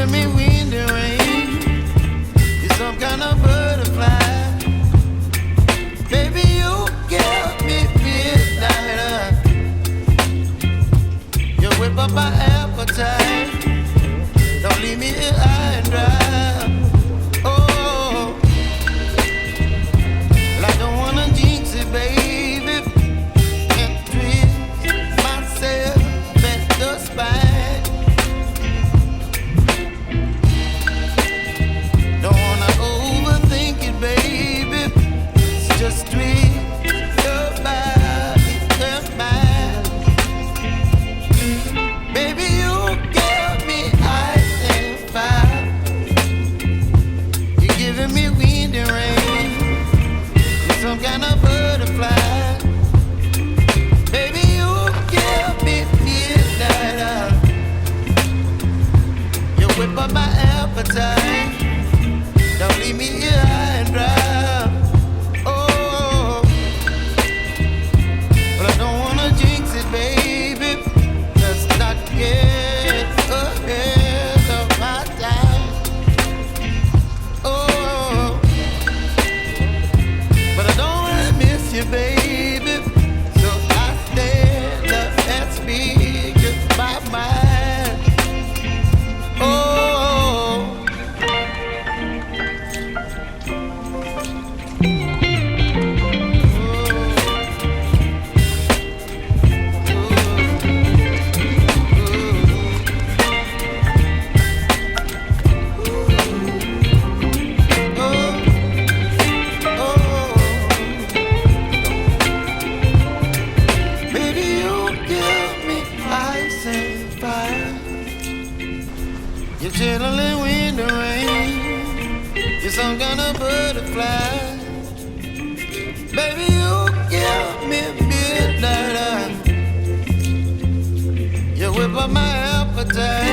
giving me wind and rain. You're some kind of butterfly. Baby, you give me midnight. You whip up my appetite. Don't leave me here high and dry. Oh, well, I don't wanna jinx it, baby, and twist myself at the spine. Don't wanna overthink it, baby. It's just twist your body and mine. Baby, you give me ice and fire. You're giving me wind and rain. You're some kind of butterfly. Baby, you give me midnight. You whip up my appetite. Don't leave me here high and dry. Oh, but I don't wanna jinx it, baby. Let's not get ahead of my time. Oh, but I don't wanna miss you, baby. So I stand up and speak my mind. Oh. Baby, you give me ice and fire. You're chilling wind and rain. You're some kind of butterfly. Baby, you give me midnight. You whip up my appetite.